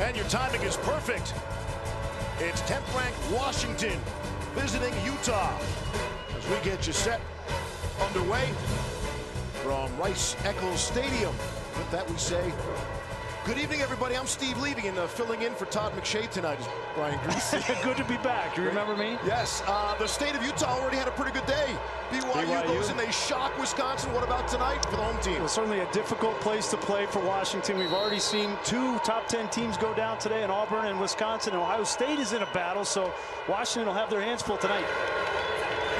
And your timing is perfect. It's 10th ranked Washington visiting Utah as we get you set underway from Rice-Eccles Stadium. With that, we say good evening, everybody. I'm Steve Levy, and filling in for Todd McShay tonight is Brian Grease. Good to be back. You remember me? Yes. The state of Utah already had a pretty good day. BYU goes and they shock Wisconsin. What about tonight for the home team? Well, certainly a difficult place to play for Washington. We've already seen two top 10 teams go down today in Auburn and Wisconsin. And Ohio State is in a battle, so Washington will have their hands full tonight.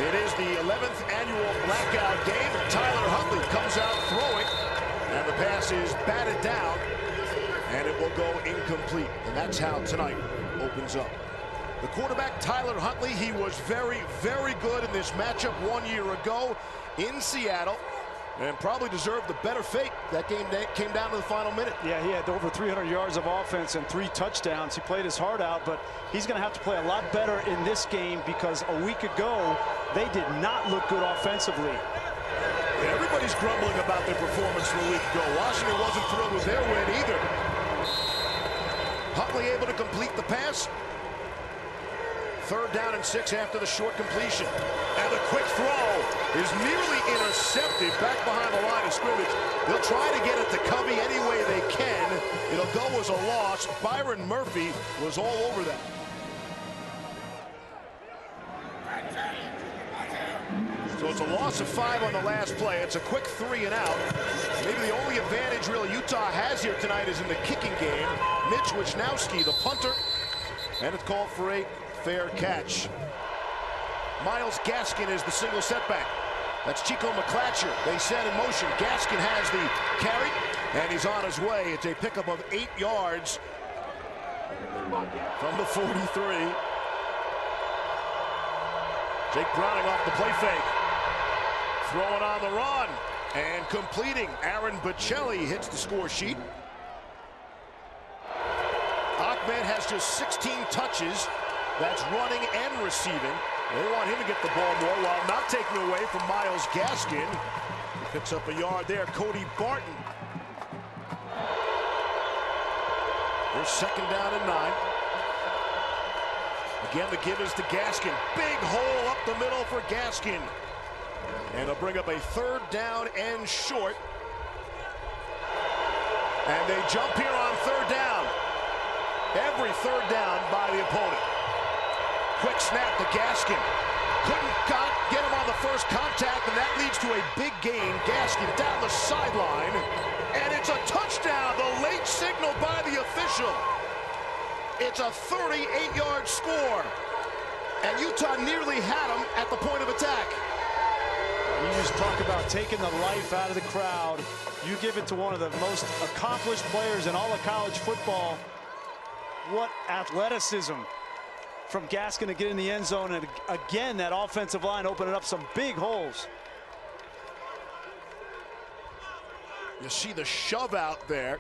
It is the 11th annual blackout game. Tyler Huntley comes out throwing, and the pass is batted down, and it will go incomplete. And that's how tonight opens up. The quarterback, Tyler Huntley, he was very, very good in this matchup 1 year ago in Seattle, and probably deserved the better fate. That game came down to the final minute. Yeah, he had over 300 yards of offense and 3 touchdowns. He played his heart out, but he's going to have to play a lot better in this game because a week ago, they did not look good offensively. Yeah, everybody's grumbling about their performance from a week ago. Washington wasn't thrilled with their win either. Huntley able to complete the pass. 3rd down and 6 after the short completion. And the quick throw is nearly intercepted back behind the line of scrimmage. They'll try to get it to Covey any way they can. It'll go as a loss. Byron Murphy was all over that. So it's a loss of 5 on the last play. It's a quick 3 and out. Maybe the only advantage really Utah has here tonight is in the kicking game. Mitch Wisnowski, the punter, and it's called for a fair catch. Miles Gaskin is the single setback. That's Chico McClatcher. They set in motion. Gaskin has the carry, and he's on his way. It's a pickup of 8 yards from the 43. Jake Browning off the play fake. Throwing on the run and completing. Aaron Bocelli hits the score sheet. Ahmed has just 16 touches. That's running and receiving. They want him to get the ball more while not taking away from Miles Gaskin. He picks up a yard there. Cody Barton. There's 2nd down and 9. Again, the give is to Gaskin. Big hole up the middle for Gaskin. And they'll bring up a 3rd down and short. And they jump here on 3rd down. Every 3rd down by the opponent. Quick snap to Gaskin. Couldn't get him on the first contact, and that leads to a big gain. Gaskin down the sideline, and it's a touchdown. The late signal by the official. It's a 38-yard score, and Utah nearly had him at the point of attack. You just talk about taking the life out of the crowd. You give it to one of the most accomplished players in all of college football. What athleticism from Gaskin to get in the end zone, and again that offensive line opening up some big holes. You see the shove out there,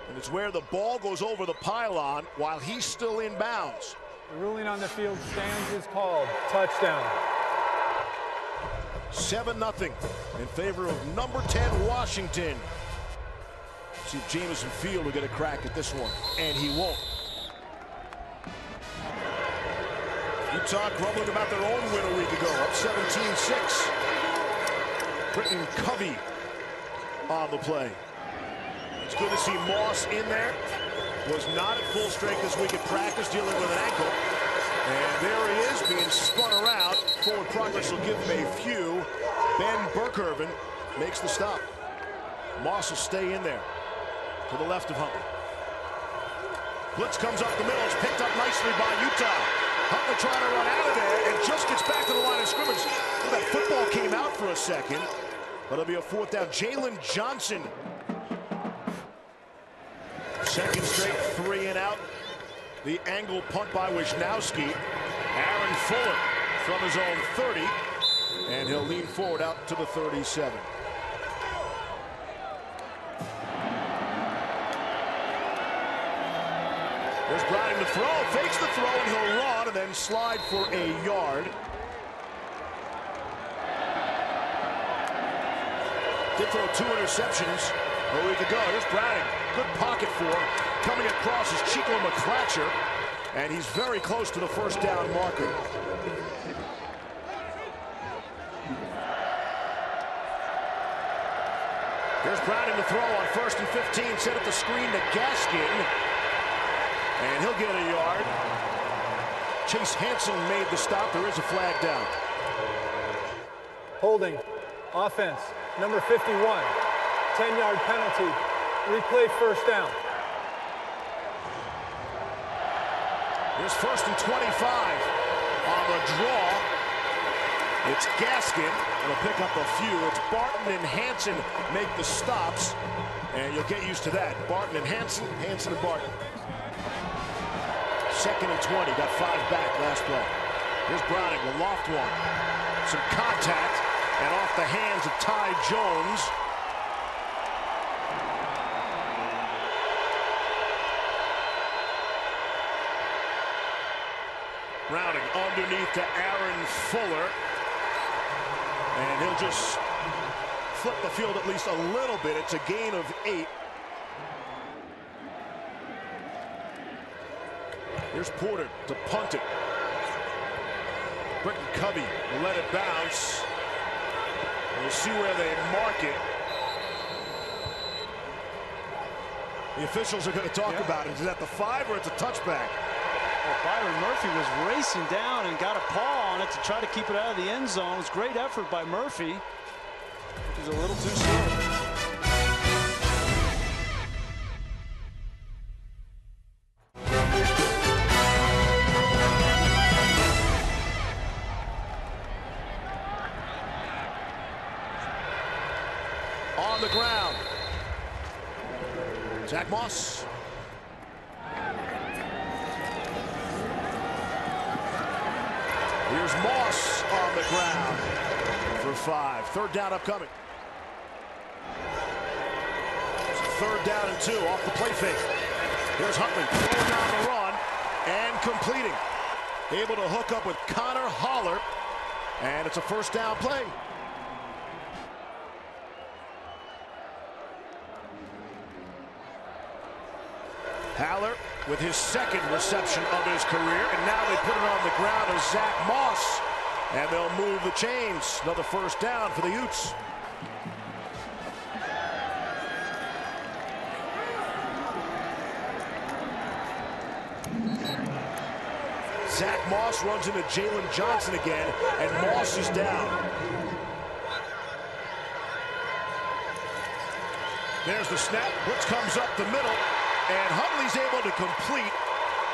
and it's where the ball goes over the pylon while he's still in bounds. The ruling on the field stands is called. Touchdown. 7-0 in favor of number 10 Washington. See if Jamison Field will get a crack at this one, and he won't. Utah grumbling about their own win a week ago, up 17-6. Britton Covey on the play. It's good to see Moss in there. Was not at full strength this week at practice, dealing with an ankle. And there he is, being spun around. Forward progress will give him a few. Ben Burkervin makes the stop. Moss will stay in there to the left of Huntley. Blitz comes up the middle. It's picked up nicely by Utah. Huntley trying to run out of there and just gets back to the line of scrimmage. Well, that football came out for a second, but it'll be a 4th down. Jalen Johnson. 2nd straight 3 and out. The angle punt by Wisnowski. Aaron Fuller from his own 30, and he'll lean forward out to the 37. There's Browning to throw, fakes the throw, and he'll run and then slide for a yard. Did throw 2 interceptions a week ago. Here's Browning. Good pocket for him. coming across is Chico McClatcher, and he's very close to the first down marker. Here's Browning to throw on 1st and 15. Set up the screen to Gaskin, and he'll get a yard. Chase Hansen made the stop. There is a flag down. Holding. Offense. Number 51. 10-yard penalty. Replay first down. Here's 1st and 25 on the draw. It's Gaskin. It'll pick up a few. It's Barton and Hansen make the stops, and you'll get used to that. Barton and Hansen, Hansen and Barton. 2nd and 20. Got 5 back last play. Here's Browning, the loft one. Some contact, and off the hands of Ty Jones. Browning underneath to Aaron Fuller. And he'll just flip the field at least a little bit. It's a gain of 8. Here's Porter to punt it. Britton Covey will let it bounce. We'll see where they mark it. The officials are going to talk about it. Is it at the 5 or it's a touchback? Well, Byron Murphy was racing down and got a paw on it to try to keep it out of the end zone. It was great effort by Murphy. He was a little too slow. On the ground. Zach Moss. Here's Moss on the ground for 5. 3rd down upcoming. It's 3rd down and 2 off the play fake. Here's Huntley throwing down the run and completing. Able to hook up with Connor Holler, and it's a 1st down play. Haller with his 2nd reception of his career, and now they put it on the ground as Zach Moss, and they'll move the chains. Another 1st down for the Utes. Zach Moss runs into Jalen Johnson again, and Moss is down. There's the snap. Blitz comes up the middle. And Huntley's able to complete,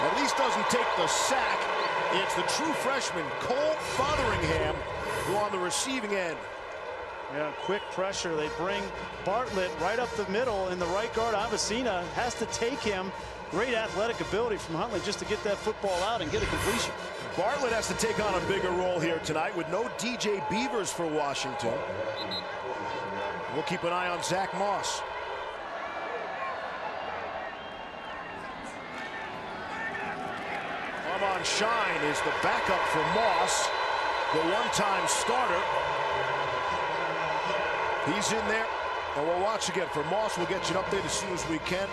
at least doesn't take the sack. It's the true freshman, Cole Fotheringham, who on the receiving end. Yeah, quick pressure. They bring Bartlett right up the middle, and the right guard, Avicina, has to take him. Great athletic ability from Huntley just to get that football out and get a completion. Bartlett has to take on a bigger role here tonight with no DJ Beavers for Washington. We'll keep an eye on Zach Moss. Armon Shine is the backup for Moss, the one-time starter. He's in there, and we'll watch again. For Moss, we'll get you an update as soon as we can.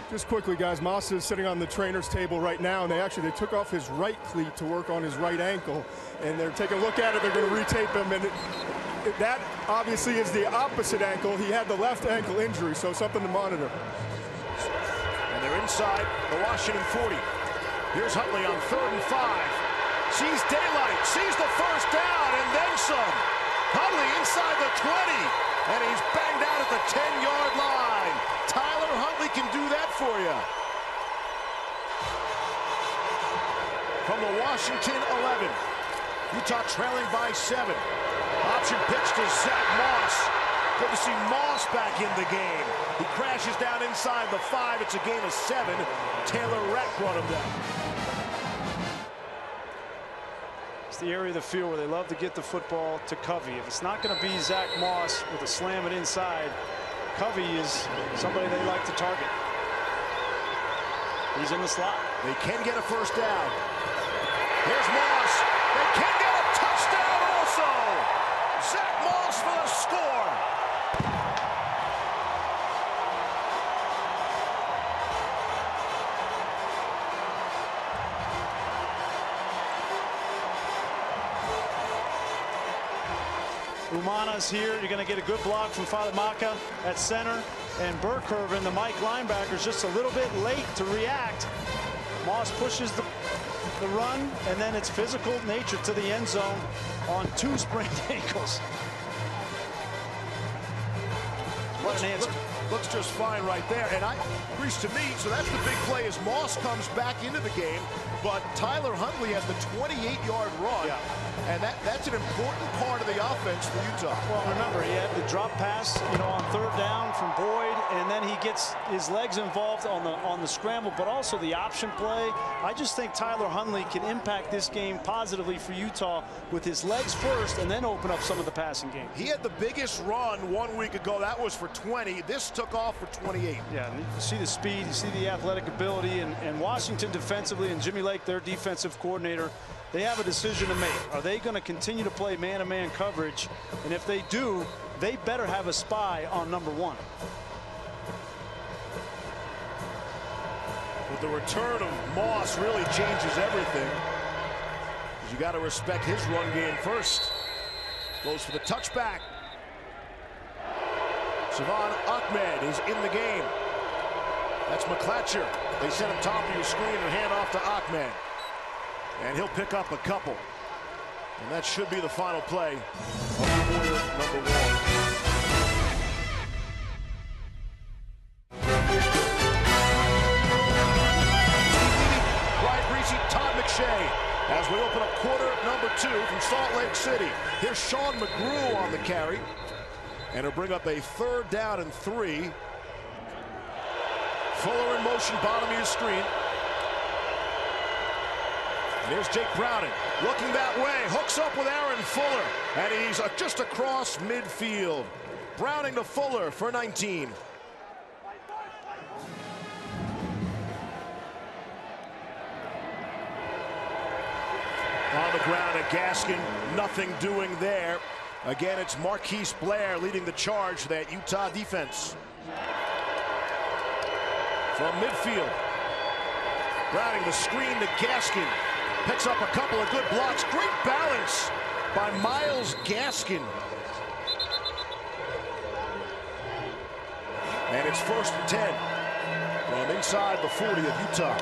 Just quickly, guys, Moss is sitting on the trainer's table right now, and they took off his right cleat to work on his right ankle, and they're taking a look at it. They're going to retape him, and that obviously is the opposite ankle. He had the left ankle injury, so something to monitor. And they're inside the Washington 40. Here's Huntley on 3rd and 5. Sees daylight, sees the 1st down, and then some. Huntley inside the 20, and he's banged out at the 10-yard line. Tyler Huntley can do that for you. From the Washington 11, Utah trailing by 7. Option pitch to Zach Moss. Good to see Moss back in the game. He crashes down inside the 5. It's a gain of 7. Taylor Rett brought him down. It's the area of the field where they love to get the football to Covey. If it's not going to be Zach Moss with a slam it inside, Covey is somebody they like to target. He's in the slot. They can get a 1st down. Here's Moss. They can get a touchdown also. Zach Moss for the score. Umana's here. You're going to get a good block from Falamaka at center. And Burkirven, the Mike linebacker, is just a little bit late to react. Moss pushes the run, and then it's physical nature to the end zone on 2 sprained ankles. What an answer. Looks just fine right there. And Reese, to me, so that's the big play as Moss comes back into the game. But Tyler Huntley has the 28-yard run. Yeah. And that's an important part of the offense for Utah. Well, remember, he had the drop pass, on 3rd down from Boyd, and then he gets his legs involved on the scramble, but also the option play. I just think Tyler Huntley can impact this game positively for Utah with his legs first and then open up some of the passing game. He had the biggest run 1 week ago. That was for 20. This took off for 28. Yeah, and you see the speed, you see the athletic ability, and Washington defensively, and Jimmy Lake, their defensive coordinator, they have a decision to make. Are they going to continue to play man-to-man coverage? And if they do, they better have a spy on number 1. But the return of Moss really changes everything. You got to respect his run game first. Goes for the touchback. Savon Ahmed is in the game. That's McClatcher. They send him top of your screen and hand off to Ahmed. And he'll pick up a couple. And that should be the final play of quarter number 1. Brian Breesy, Todd McShay. As we open up quarter number 2 from Salt Lake City. Here's Sean McGrew on the carry. And he'll bring up a 3rd down and 3. Fuller in motion, bottom of your screen. There's Jake Browning looking that way, hooks up with Aaron Fuller, and he's just across midfield. Browning to Fuller for 19. On the ground at Gaskin, nothing doing there. Again, it's Marquise Blair leading the charge for that Utah defense. From midfield, Browning the screen to Gaskin. Picks up a couple of good blocks. Great balance by Myles Gaskin. And it's 1st and 10 from inside the 40 of Utah.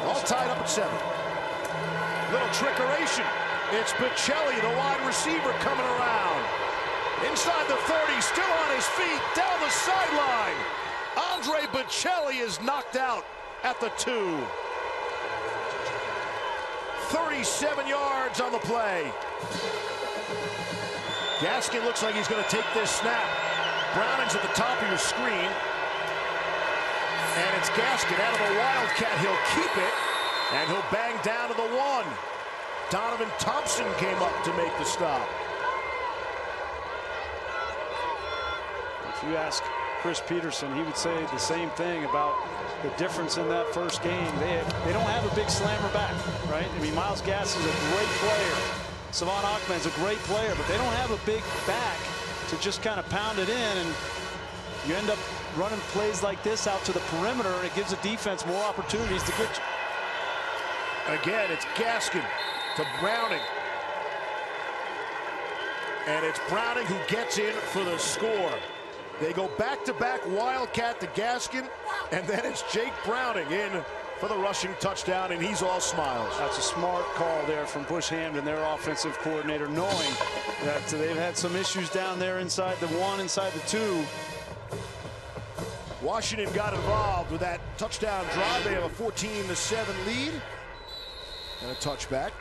All tied up at 7. Little trickeration. It's Bocelli, the wide receiver, coming around. Inside the 30, still on his feet, down the sideline. Andre Bocelli is knocked out at the 2. 37 yards on the play. Gaskin looks like he's going to take this snap. Browning's at the top of your screen. And it's Gaskin out of the Wildcat. He'll keep it, and he'll bang down to the 1. Donovan Thompson came up to make the stop. If you ask Chris Peterson, he would say the same thing about the difference in that first game. They don't have a big slammer back, right? I mean, Myles Gaskin is a great player. Savon Ahmed's a great player, but they don't have a big back to just kind of pound it in, and you end up running plays like this out to the perimeter, and it gives the defense more opportunities to get you. Again, it's Gaskin to Browning. And it's Browning who gets in for the score. They go back-to-back Wildcat to Gaskin, and then it's Jake Browning in for the rushing touchdown, and he's all smiles. That's a smart call there from Bush Hamdan, their offensive coordinator, knowing that they've had some issues down there inside the 1, inside the 2. Washington got involved with that touchdown drive. They have a 14-7 lead and a touchback.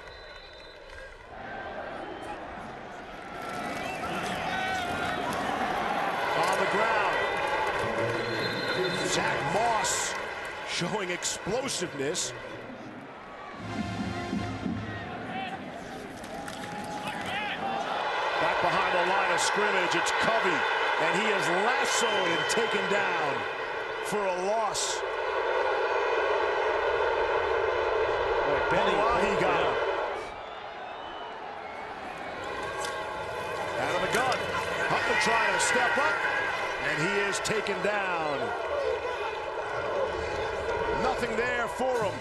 On the ground, Zach Moss showing explosiveness. Back behind the line of scrimmage, it's Covey, and he is lassoed and taken down for a loss. He got him. Out of the gun. Huntley trying to step up, and he is taken down. Nothing there for him.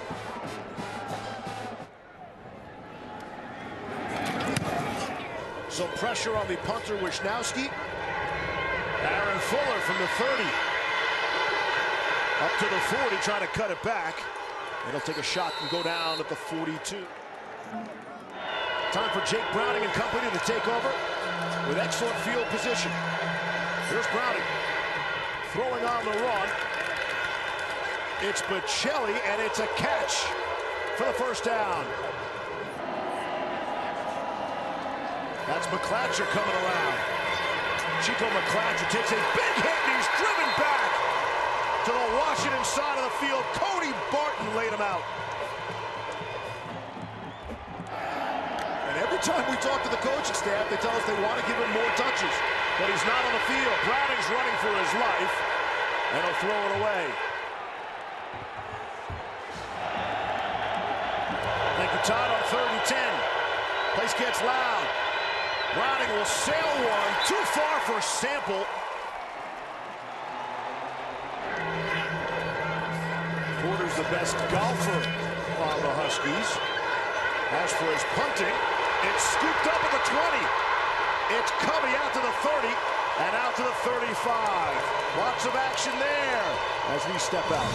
So pressure on the punter, Wisnowski. Aaron Fuller from the 30. Up to the 40, trying to cut it back. And he'll take a shot and go down at the 42. Time for Jake Browning and company to take over with excellent field position. Here's Browning throwing on the run. It's Bocelli, and it's a catch for the first down. That's McClatcher coming around. Chico McClatcher takes a big hit, and he's driven back to the Washington side of the field. Cody Barton laid him out. And every time we talk to the coaching staff, they tell us they want to give him more touches. But he's not on the field. Browning's running for his life, and he'll throw it away. Thank you, Todd, on 3rd and 10. Place gets loud. Browning will sail one. Too far for Sample. Porter's the best golfer on the Huskies. As for his punting, it's scooped up at the 20. It's Covey out to the 30 and out to the 35. Lots of action there as we step out.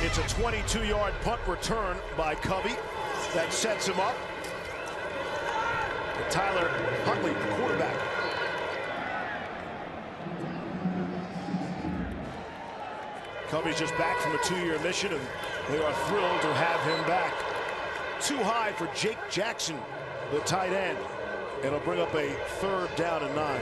It's a 22-yard punt return by Covey that sets him up. And Tyler Huntley, the quarterback. Covey's just back from a 2-year mission, and they are thrilled to have him back. Too high for Jake Jackson, the tight end. It'll bring up a 3rd down and 9.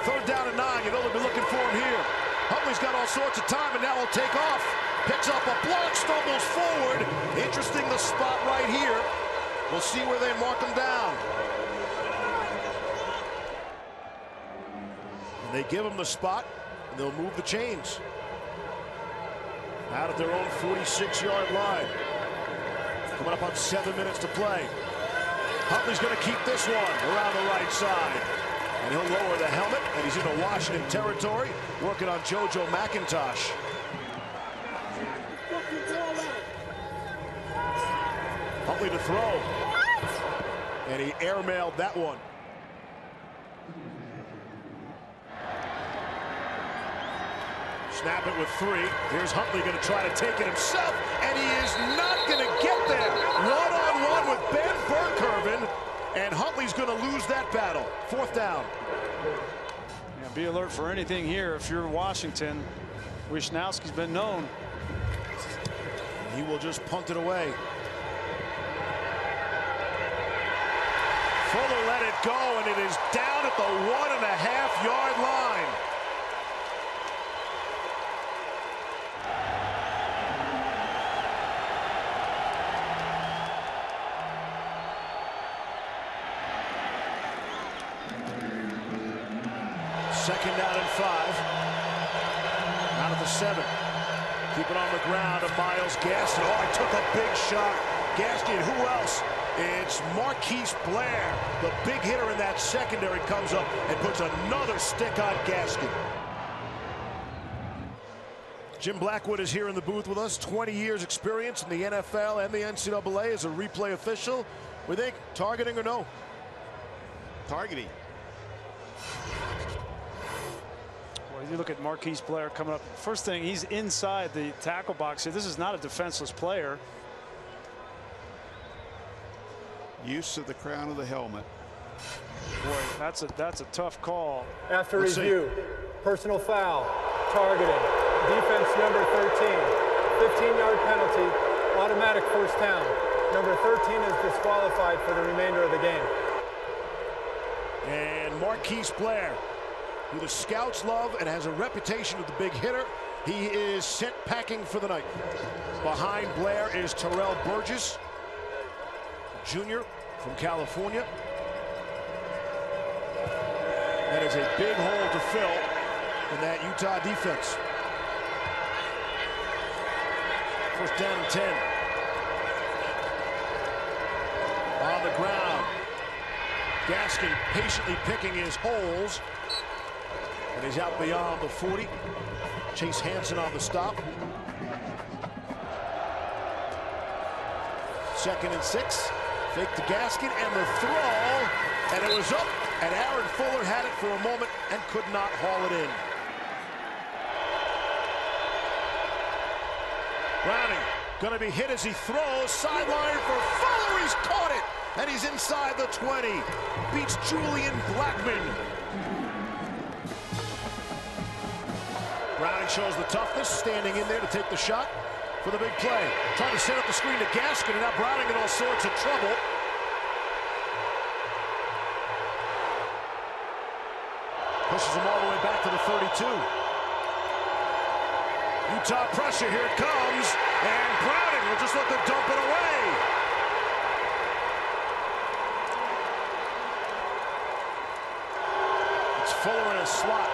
3rd down and 9. You know they'll be looking for him here. Huntley's got all sorts of time, and now he'll take off. Picks up a block, stumbles forward. Interesting, the spot right here. We'll see where they mark him down. And they give him the spot, and they'll move the chains. Out at their own 46-yard line. Coming up on 7 minutes to play. Huntley's going to keep this one around the right side. And he'll lower the helmet, and he's into Washington territory, working on JoJo McIntosh. Huntley to throw. And he airmailed that one. Snap it with 3. Here's Huntley going to try to take it himself, and he is not going to get there. One-on-one with Ben Burkervin, and Huntley's going to lose that battle. 4th down. Yeah, be alert for anything here if you're Washington. Wisnowski's been known. He will just punt it away. Fuller let it go, and it is down at the 1.5-yard line. Second down and 5. Out at the 7. Keep it on the ground to Myles Gaston. Oh, I took a big shot. Gaston, who else? It's Marquise Blair. The big hitter in that secondary comes up and puts another stick on Gaston. Jim Blackwood is here in the booth with us. 20 years experience in the NFL and the NCAA as a replay official. We think targeting or no? Targeting. You look at Marquise Blair coming up. First thing, he's inside the tackle box here. This is not a defenseless player. Use of the crown of the helmet. Boy, that's a tough call. After review, personal foul, targeting, defense number 13, 15-yard penalty, automatic 1st down. Number 13 is disqualified for the remainder of the game. And Marquise Blair, who the scouts love and has a reputation of the big hitter, he is sent packing for the night. Behind Blair is Terrell Burgess, Jr. from California. That is a big hole to fill in that Utah defense. 1st down and 10. On the ground. Gaskin patiently picking his holes. And he's out beyond the 40. Chase Hansen on the stop. 2nd and 6. Fake to Gaskin and the throw. And it was up. And Aaron Fuller had it for a moment and could not haul it in. Browning going to be hit as he throws. Sideline for Fuller. He's caught it. And he's inside the 20. Beats Julian Blackman. Browning shows the toughness, standing in there to take the shot for the big play. Trying to set up the screen to Gaskin, and now Browning in all sorts of trouble. Pushes him all the way back to the 32. Utah pressure, here it comes. And Browning will just let them dump it away. It's Fuller in a slot.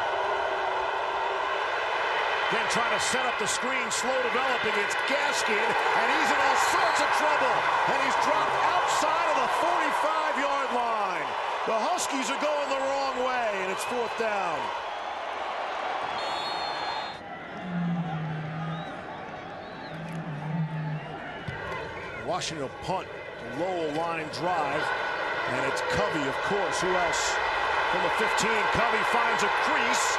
Again, trying to set up the screen, slow developing. It's Gaskin, and he's in all sorts of trouble. And he's dropped outside of the 45-yard line. The Huskies are going the wrong way, and it's 4th down. Washington will punt. Low line drive, and it's Covey, of course. Who else? From the 15, Covey finds a crease.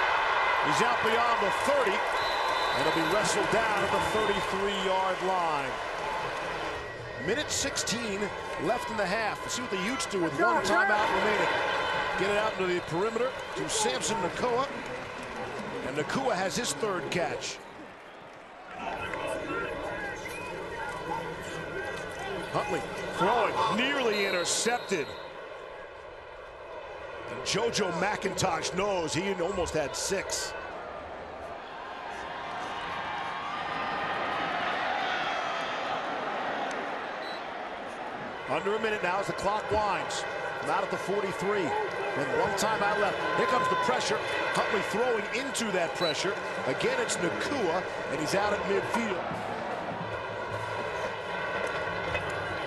He's out beyond the 30, and he'll be wrestled down at the 33-yard line. Minute 16 left in the half. Let's see what the Utes do with one timeout remaining. Get it out into the perimeter to Samson Nacua, and Nacua has his 3rd catch. Huntley throwing, nearly intercepted. And JoJo McIntosh knows he almost had 6. Under a minute now as the clock winds. Not at the 43. And one timeout left. Here comes the pressure. Huntley throwing into that pressure. Again, it's Nacua, and he's out at midfield.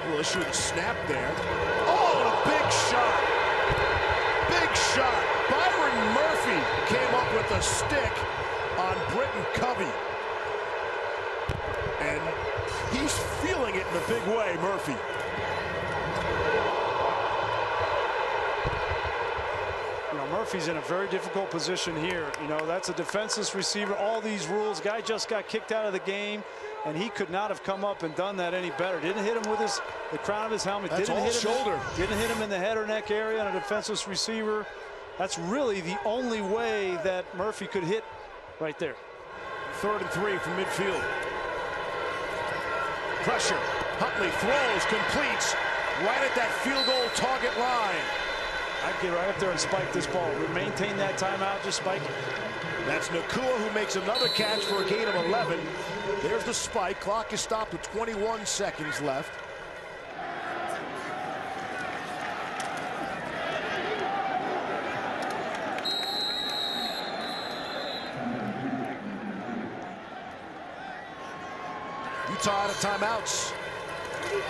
We'll issue the snap there. Oh, and a big shot. Big shot. Byron Murphy came up with a stick on Britton Covey. And he's feeling it in a big way, Murphy. Murphy's in a very difficult position here. That's a defenseless receiver. All these rules. Guy just got kicked out of the game, and he could not have come up and done that any better. Didn't hit him with the crown of his helmet. That's all shoulder. Didn't hit him in the head or neck area on a defenseless receiver. That's really the only way that Murphy could hit right there. 3rd and 3 from midfield. Pressure. Huntley throws, completes right at that field goal target line. I'd get right up there and spike this ball. We maintain that timeout, just spike it. That's Nacua, who makes another catch for a gain of 11. There's the spike. Clock is stopped with 21 seconds left. Utah out of timeouts.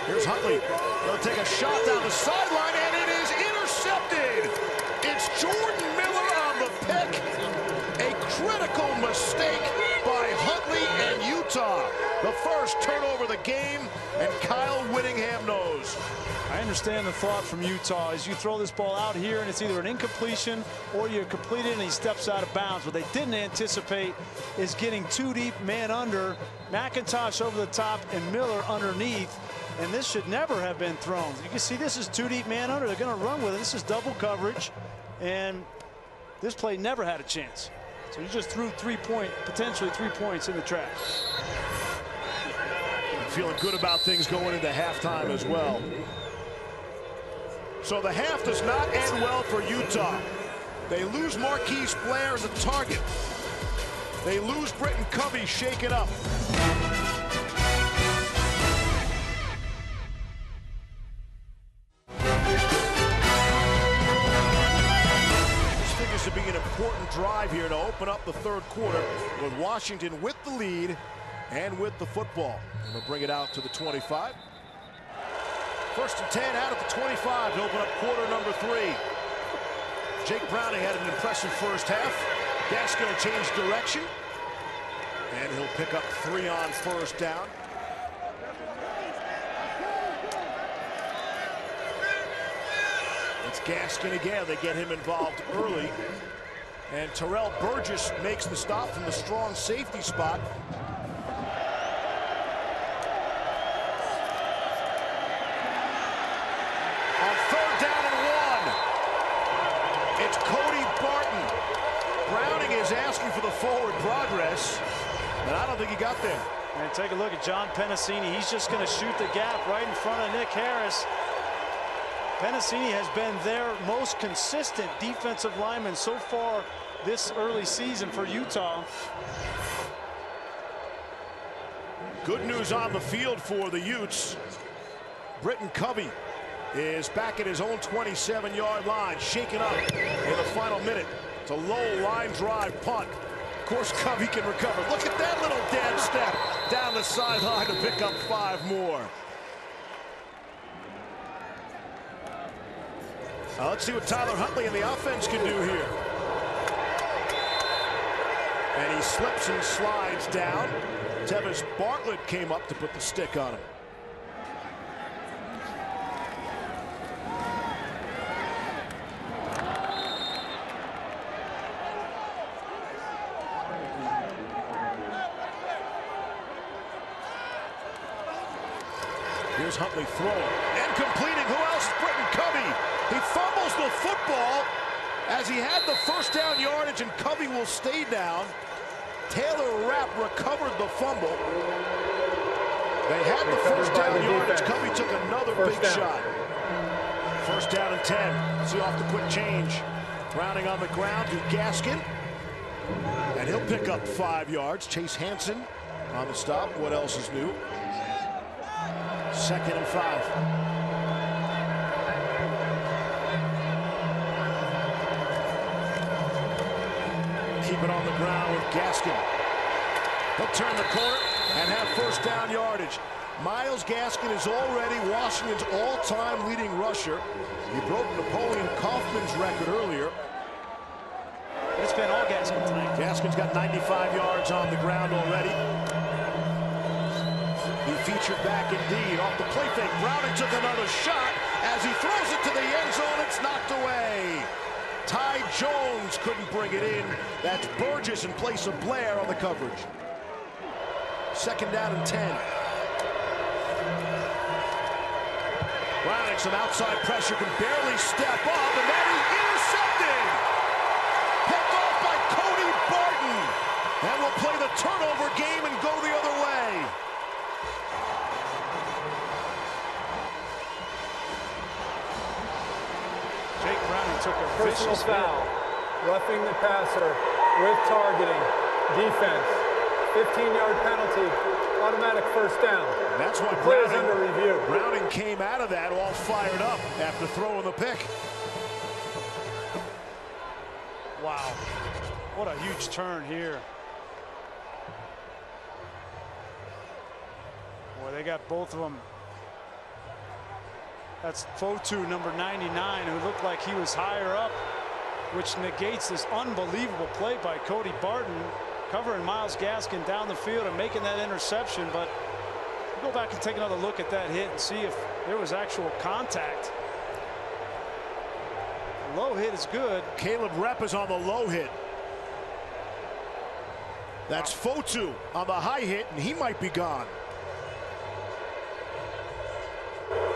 Here's Huntley. He'll take a shot down the sideline, and it is intercepted. It's Jordan Miller on the pick. A critical mistake by Huntley and Utah. The first turnover of the game, and Kyle Whittingham knows. I understand the thought from Utah is you throw this ball out here, and it's either an incompletion or you complete it and he steps out of bounds. What they didn't anticipate is getting too deep, man under, McIntosh over the top, and Miller underneath. And this should never have been thrown. You can see this is too deep, man under. They're going to run with it. This is double coverage, and this play never had a chance. So you just threw potentially 3 points in the trash. Feeling good about things going into halftime as well. So the half does not end well for Utah. They lose Marquise Blair as a target. They lose Britton Covey, shaken up. To be an important drive here to open up the 3rd quarter with Washington with the lead and with the football. And they'll bring it out to the 25. 1st and 10 out at the 25 to open up quarter number 3. Jake Browning had an impressive first half. Gaskin will change direction. And he'll pick up 3 on first down. It's Gaskin again. They get him involved early. And Terrell Burgess makes the stop from the strong safety spot. On 3rd down and 1. It's Cody Barton. Browning is asking for the forward progress, and I don't think he got there. And take a look at John Penisini. He's just going to shoot the gap right in front of Nick Harris. Penisini has been their most consistent defensive lineman so far this early season for Utah. Good news on the field for the Utes. Britton Covey is back at his own 27-yard line, shaken up in the final minute. It's a low line drive punt. Of course, Covey can recover. Look at that little dad step down the sideline to pick up 5 more. Now let's see what Tyler Huntley and the offense can do here. And he slips and slides down. Tevis Bartlett came up to put the stick on him. Here's Huntley throwing and completing. Who else? Britton Covey. He fumbles the football as he had the first down yardage, and Covey will stay down. Taylor Rapp recovered the fumble. They had the first down yardage. Covey took another big shot. First down and 10. See off the quick change. Browning on the ground to Gaskin. And he'll pick up 5 yards. Chase Hansen on the stop. What else is new? 2nd and 5. Keep it on the ground with Gaskin. He'll turn the corner and have first down yardage. Myles Gaskin is already Washington's all-time leading rusher. He broke Napoleon Kaufman's record earlier. But it's been all Gaskin tonight. Gaskin's got 95 yards on the ground already. He featured back indeed off the play fake. Browning took another shot. As he throws it to the end zone, it's knocked away. Ty Jones couldn't bring it in. That's Burgess in place of Blair on the coverage. 2nd down and 10. Browning, some outside pressure, can barely step up, and then he's intercepted. Picked off by Cody Barton. And will play the turnover game and go the other way. Jake Browning took a Personal vicious foul. Roughing the passer with targeting. Defense. 15-yard penalty. Automatic first down. That's why Players under review. Browning came out of that all fired up after throwing the pick. Wow. What a huge turn here. Boy, they got both of them. That's Fotu, number 99, who looked like he was higher up, which negates this unbelievable play by Cody Barton, covering Myles Gaskin down the field and making that interception. But we'll go back and take another look at that hit and see if there was actual contact. The low hit is good. Caleb Repp is on the low hit. That's Fotu on the high hit, and he might be gone.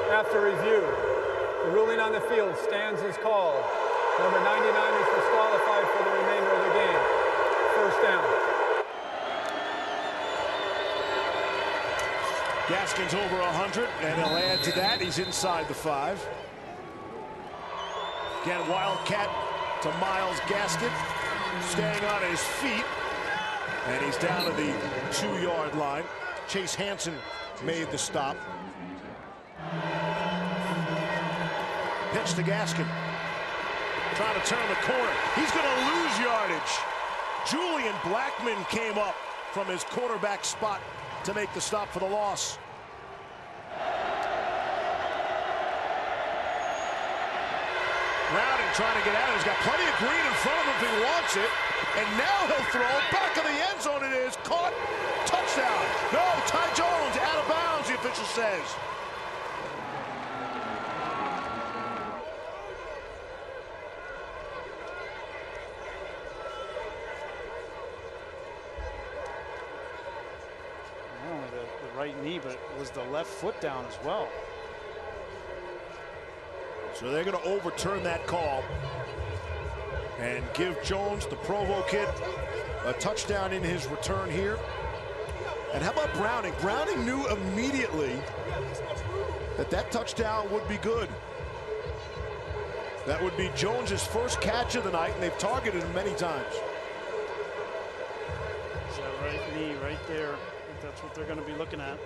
After review, the ruling on the field stands as called. Number 99 is disqualified for the remainder of the game. First down. Gaskin's over 100, and he'll add to that. He's inside the 5. Again, Wildcat to Myles Gaskin, staying on his feet, and he's down to the 2-yard line. Chase Hansen made the stop. Pitch to Gaskin. Trying to turn the corner. He's going to lose yardage. Julian Blackman came up from his quarterback spot to make the stop for the loss. Browning trying to get out. He's got plenty of green in front of him if he wants it. And now he'll throw. Back of the end zone it is. Caught. Touchdown. No, Ty Jones out of bounds, the official says. Not only the right knee, but it was the left foot down as well. So they're going to overturn that call and give Jones, the Provo kid, a touchdown in his return here. And how about Browning? Browning knew immediately that that touchdown would be good. That would be Jones's first catch of the night, and they've targeted him many times. It's that right knee right there. I think that's what they're going to be looking at.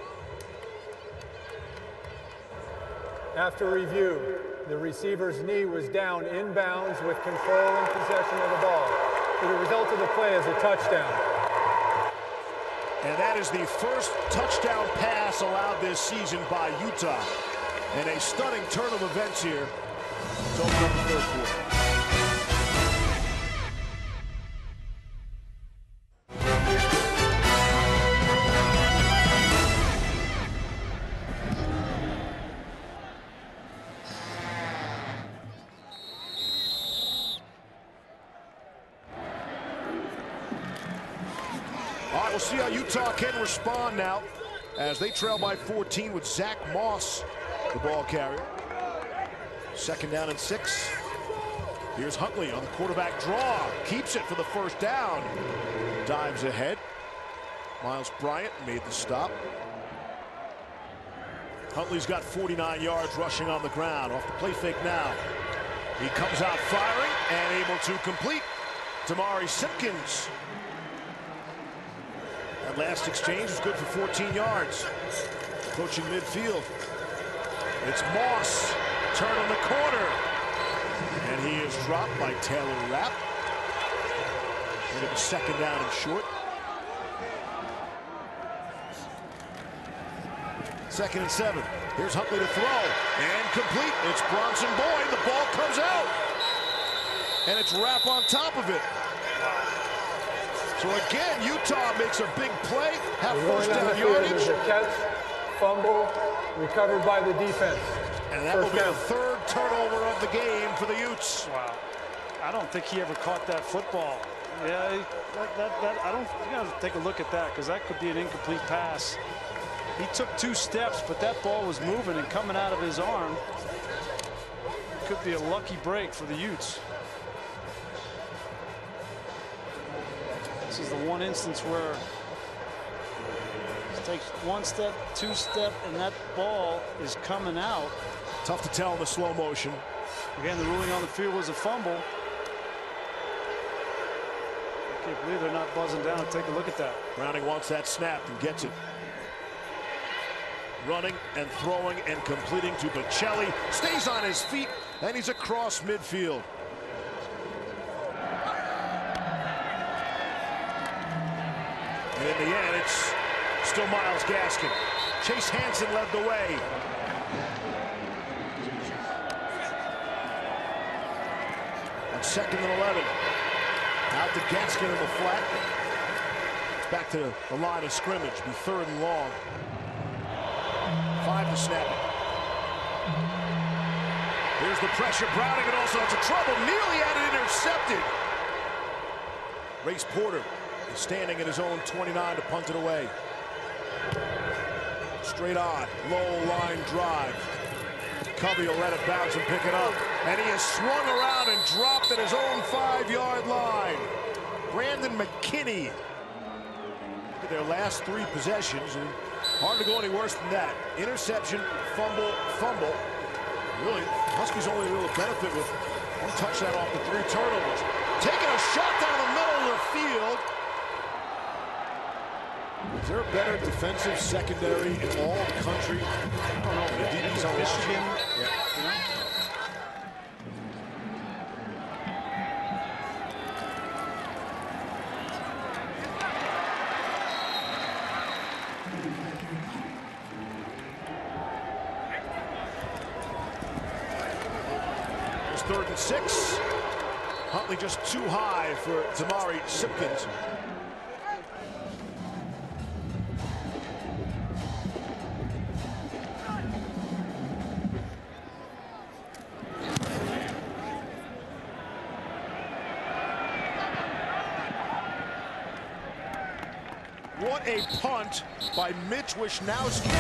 After review, the receiver's knee was down inbounds with control and possession of the ball. The result of the play is a touchdown. And that is the first touchdown pass allowed this season by Utah. And a stunning turn of events here to open up the third quarter. All right, we'll see how Utah can respond now as they trail by 14 with Zach Moss, the ball carrier. 2nd down and 6. Here's Huntley on the quarterback draw. Keeps it for the first down. Dives ahead. Miles Bryant made the stop. Huntley's got 49 yards rushing on the ground. Off the play fake now. He comes out firing and able to complete. Damari Simpkins. That last exchange was good for 14 yards. Approaching midfield. It's Moss. Turn on the corner. And he is dropped by Taylor Rapp. Into the 2nd down and short. 2nd and 7. Here's Huntley to throw. And complete. It's Bronson Boyd. The ball comes out. And it's Rapp on top of it. So again, Utah makes a big play. Have first down yardage. There's a catch, fumble, recovered by the defense. And that will be the 3rd turnover of the game for the Utes. Wow. I don't think he ever caught that football. Yeah, I don't. You got to take a look at that because that could be an incomplete pass. He took 2 steps, but that ball was moving and coming out of his arm. Could be a lucky break for the Utes. This is the one instance where it takes 1 step, 2 step, and that ball is coming out. Tough to tell in the slow motion. Again, the ruling on the field was a fumble. I can't believe they're not buzzing down. Take a look at that. Browning wants that snap and gets it. Running and throwing and completing to Bocelli. Stays on his feet, and he's across midfield. And in the end, it's still Myles Gaskin. Chase Hansen led the way. On 2nd and 11. Out to Gaskin in the flat. Back to the line of scrimmage. Be 3rd and long. 5 to snap it. Here's the pressure. Browning and also into trouble. Nearly had it intercepted. Race Porter is standing in his own 29 to punt it away. Straight on. Low line drive. Covey will let it bounce and pick it up. And he is swung around and dropped at his own 5-yard line. Brandon McKinney. Look at their last 3 possessions. And hard to go any worse than that. Interception, fumble, fumble. Really, Huskies only able to benefit with 1 touchdown off the 3 turnovers. Taking a shot down the middle of the field. Is there a better defensive secondary in all the country? I don't know. The DB's on Michigan. Yeah. 3rd and 6. Huntley just too high for Tamari Simpkins. What a punt by Mitch Wisnowski.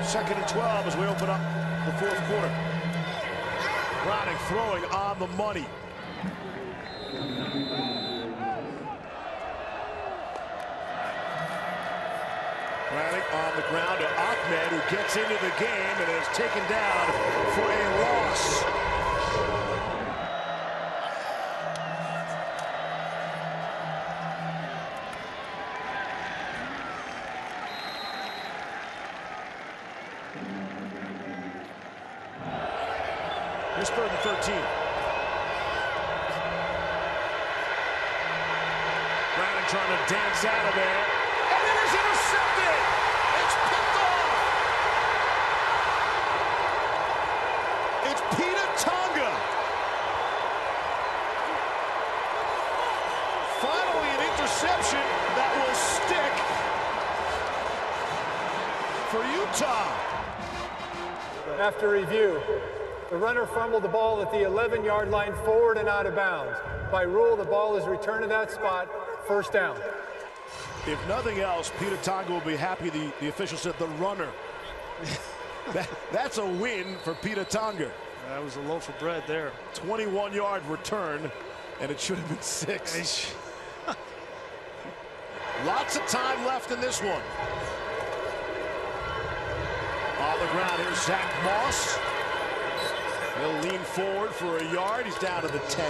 Second and 12 as we open up the 4th quarter. Browning throwing on the money. Browning on the ground to Ahmed, who gets into the game and is taken down for a loss. Here's 3rd and 13. Browning trying to dance out of there. And it is intercepted! It's picked off! It's Peter Tonga. Finally an interception that will stick for Utah. After review, the runner fumbled the ball at the 11-yard line forward and out of bounds. By rule, the ball is returned to that spot, 1st down. If nothing else, Peter Tonga will be happy the official said the runner. That's a win for Peter Tonga. That was a loaf of bread there. 21-yard return, and it should have been 6. Lots of time left in this one. On the ground, here's Zach Moss. He'll lean forward for a yard. He's down to the 10.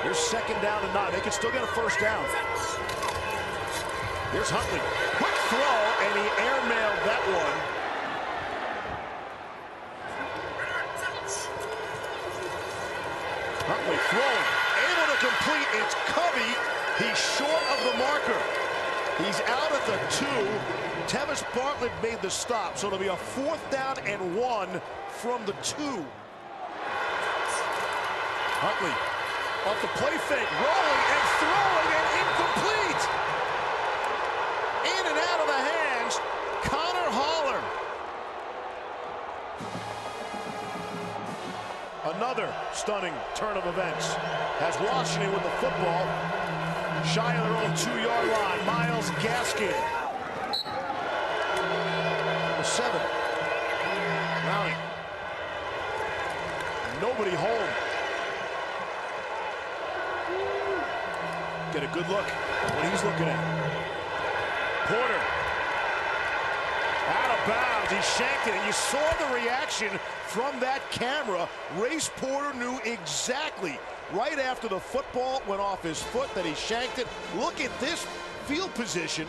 Here's 2nd down and 9. They can still get a 1st down. Here's Huntley. Quick throw, and he airmailed that one. Huntley throwing. Able to complete. It's Covey. He's short of the marker. He's out at the 2. Tevis Bartlett made the stop, so it'll be a 4th down and 1 from the 2. Huntley off the play fake, rolling and throwing and incomplete. In and out of the hands, Connor Holler. Another stunning turn of events has Washington with the football. Shy of their own 2-yard line. Myles Gaskin. The 7. Browning. Nobody home. Get a good look at what he's looking at. Porter. Out of bounds. He shanked it. And you saw the reaction from that camera. Race Porter knew exactly right after the football went off his foot that he shanked it. Look at this field position.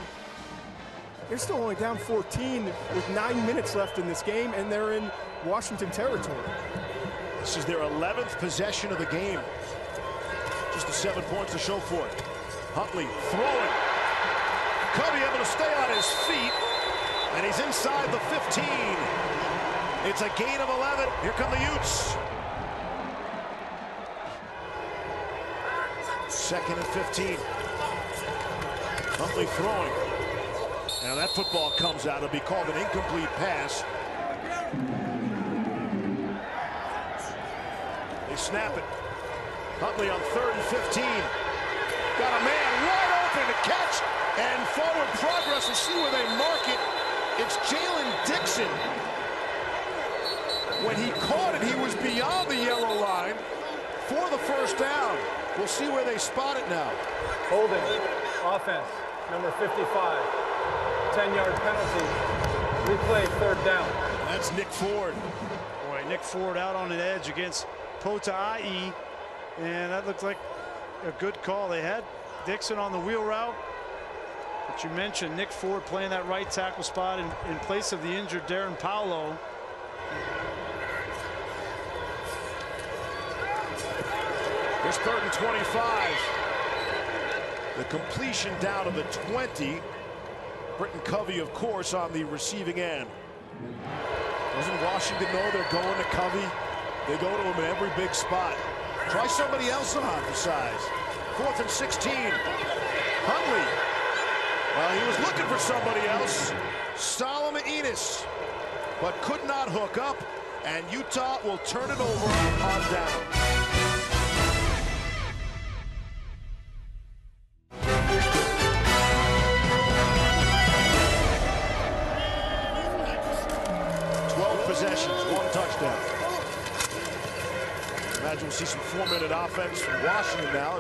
They're still only down 14 with 9 minutes left in this game, and they're in Washington territory. This is their 11th possession of the game. Just the 7 points to show for it. Huntley throwing. Covey able to stay on his feet, and he's inside the 15. It's a gain of 11. Here come the Utes. 2nd and 15. Huntley throwing. Now that football comes out. It'll be called an incomplete pass. They snap it. Huntley on 3rd and 15. Got a man wide open to catch and forward progress. We'll see where they mark it. It's Jalen Dixon. When he caught it, he was beyond the yellow line for the 1st down. We'll see where they spot it now. Holding, offense, number 55. 10-yard penalty. Replay, 3rd down. That's Nick Ford. Boy, Nick Ford out on an edge against Pota'ai, and that looked like a good call. They had Dixon on the wheel route, but you mentioned Nick Ford playing that right tackle spot in place of the injured Darren Paulo. Here's 3rd and 25. The completion down to the 20. Britton Covey, of course, on the receiving end. Doesn't Washington know they're going to Covey? They go to him in every big spot. Try somebody else on for size. 4th and 16. Huntley. Well, he was looking for somebody else. Solomon Enis, but could not hook up, and Utah will turn it over on down. Possessions, 1 touchdown. Imagine we'll see some 4-minute offense from Washington now.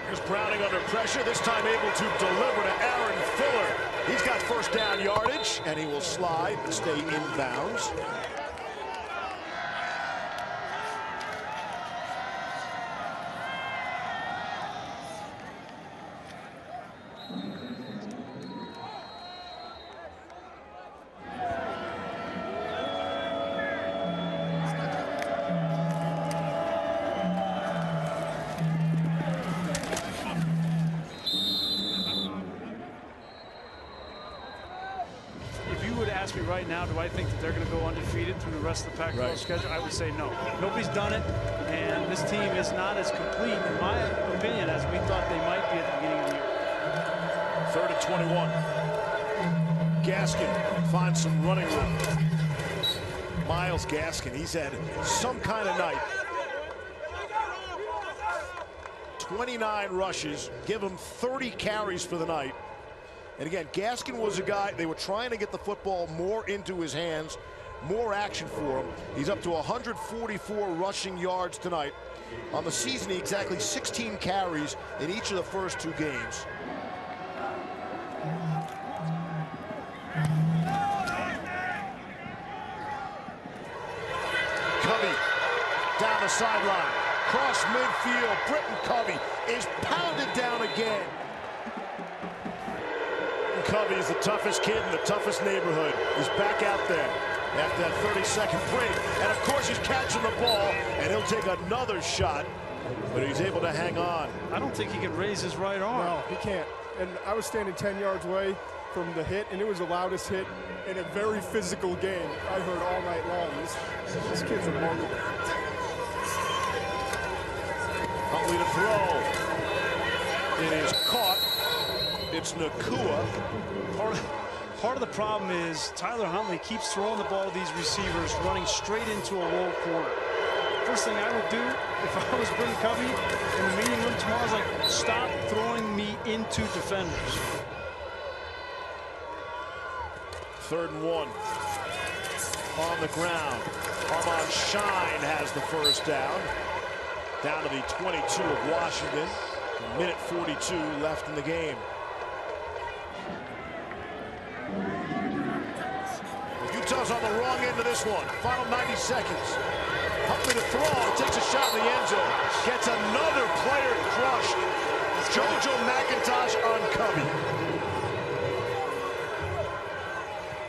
Here's Browning under pressure, this time able to deliver to Aaron Fuller. He's got first down yardage, and he will slide and stay in bounds. Ask me right now, do I think that they're going to go undefeated through the rest of the Pac-12 schedule? I would say no. Nobody's done it, and this team is not as complete, in my opinion, as we thought they might be at the beginning of the year. 3rd and 21. Gaskin finds some running room. Myles Gaskin, he's had some kind of night. 29 rushes, give him 30 carries for the night. And again, Gaskin was a guy, they were trying to get the football more into his hands, more action for him. He's up to 144 rushing yards tonight. On the season, exactly 16 carries in each of the first 2 games. Covey down the sideline, cross midfield. Britton Covey is pounded down again. Covey is the toughest kid in the toughest neighborhood. He's back out there after that 30-second break. And, of course, he's catching the ball, and he'll take another shot, but he's able to hang on. I don't think he can raise his right arm. No, he can't. And I was standing 10 yards away from the hit, and it was the loudest hit in a very physical game I heard all night long. This kid's remarkable. Huntley to throw. It is caught. It's Nacua. Part of the problem is Tyler Huntley keeps throwing the ball to these receivers, running straight into a low corner. First thing I would do if I was Britton Covey in the meeting room tomorrow is like, stop throwing me into defenders. 3rd and 1. On the ground. Armand Shine has the first down. Down to the 22 of Washington. A minute 42 left in the game. Utah's on the wrong end of this one. Final 90 seconds. Huntley to throw. Takes a shot in the end zone. Gets another player crushed. JoJo McIntosh on Covey.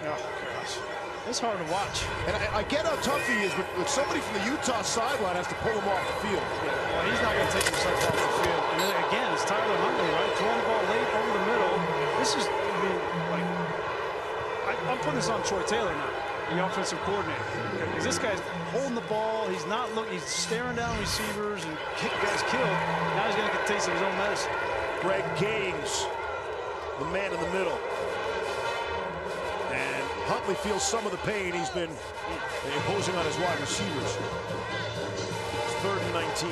Oh, gosh. It's hard to watch. And I get how tough he is, but somebody from the Utah sideline has to pull him off the field. Well, he's not going to take himself off the field. And then, again, it's Tyler Huntley, right? Throwing the ball late over the middle. This is, I mean, like, I'm putting this on Troy Taylor now, the offensive coordinator. Because this guy's holding the ball. He's not looking. He's staring down receivers and guys killed. Now he's going to get a taste of his own medicine. Greg Gaines, the man in the middle. And Huntley feels some of the pain he's been imposing on his wide receivers. It's 3rd and 19.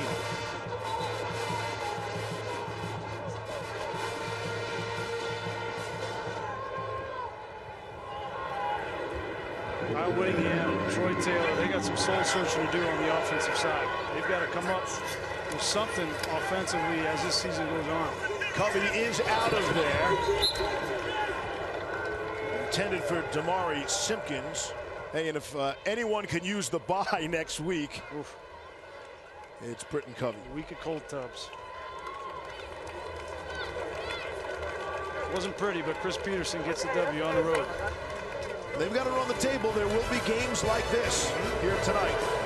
Kyle Whittingham, Troy Taylor, they got some soul searching to do on the offensive side. They've got to come up with something offensively as this season goes on. Covey is out of there. Intended for Damari Simpkins. Hey, and if anyone can use the bye next week, it's Britton Covey. Week of cold tubs. Wasn't pretty, but Chris Peterson gets the W on the road. They've got it on the table. There will be games like this here tonight.